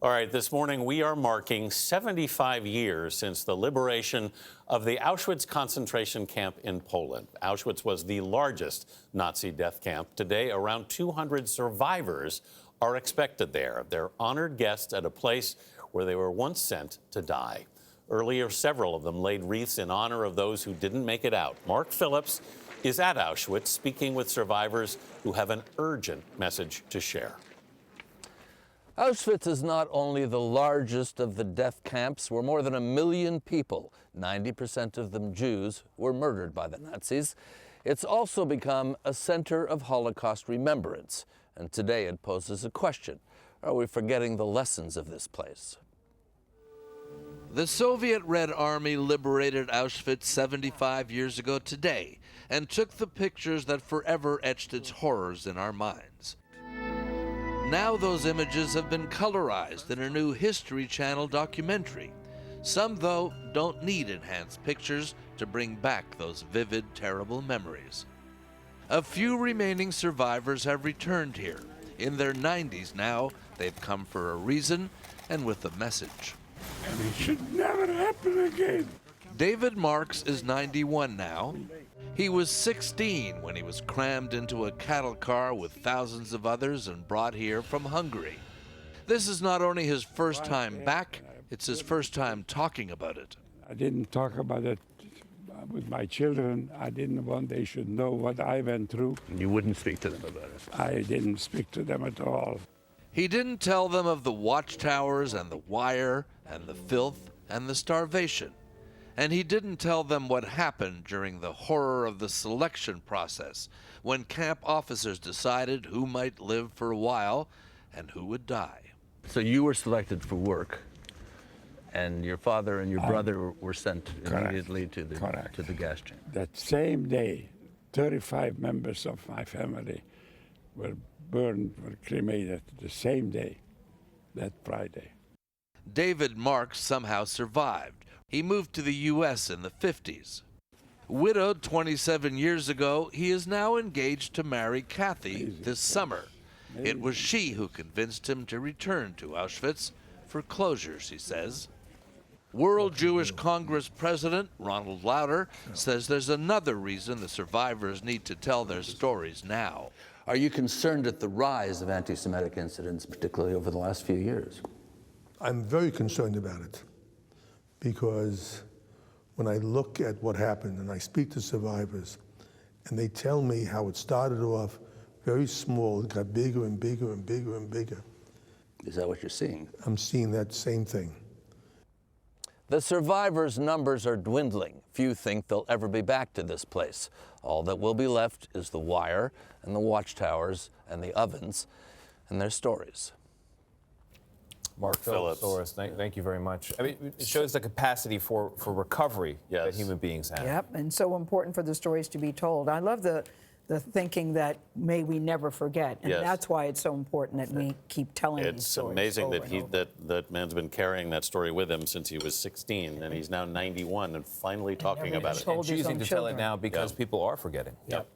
All right, this morning we are marking 75 years since the liberation of the Auschwitz concentration camp in Poland. Auschwitz was the largest Nazi death camp. Today, around 200 survivors are expected there. They're honored guests at a place where they were once sent to die. Earlier, several of them laid wreaths in honor of those who didn't make it out. Mark Phillips is at Auschwitz speaking with survivors who have an urgent message to share. Auschwitz is not only the largest of the death camps where more than 1 million people, 90% of them Jews, were murdered by the Nazis. It's also become a center of Holocaust remembrance. And today it poses a question. Are we forgetting the lessons of this place? The Soviet Red Army liberated Auschwitz 75 years ago today and took the pictures that forever etched its horrors in our minds. Now those images have been colorized in a new History Channel documentary. Some, though, don't need enhanced pictures to bring back those vivid, terrible memories. A few remaining survivors have returned here. In their 90s now, they've come for a reason and with a message. And it should never happen again. David Marks is 91 now. He was 16 when he was crammed into a cattle car with thousands of others and brought here from Hungary. This is not only his first time back, it's his first time talking about it. I didn't talk about it with my children. I didn't want they should know what I went through. You wouldn't speak to them about it? I didn't speak to them at all. He didn't tell them of the watchtowers and the wire and the filth and the starvation. And he didn't tell them what happened during the horror of the selection process, when camp officers decided who might live for a while and who would die. So you were selected for work, and your father and your brother were sent immediately to the gas chamber. That same day, 35 members of my family were burned, were cremated the same day, that Friday. David Marks somehow survived. He moved to the U.S. in the 50s. Widowed 27 years ago, he is now engaged to marry Kathy this summer. It was she who convinced him to return to Auschwitz for closure, she says. World Jewish Congress President Ronald Lauder says there's another reason the survivors need to tell their stories now. Are you concerned at the rise of anti-Semitic incidents, particularly over the last few years? I'm very concerned about it, because when I look at what happened and I speak to survivors and they tell me how it started off very small, it got bigger and bigger and bigger and bigger. Is that what you're seeing? I'm seeing that same thing. The survivors' numbers are dwindling. Few think they'll ever be back to this place. All that will be left is the wire and the watchtowers and the ovens and their stories. Mark Phillips, thank you very much. I mean, it shows the capacity for recovery that human beings have. Yep, and so important for the stories to be told. I love the thinking that may we never forget, and that's why it's so important that we keep telling these stories. It's amazing that that man's been carrying that story with him since he was 16, and he's now 91 and finally talking about it. And choosing to tell it now because people are forgetting. Yep.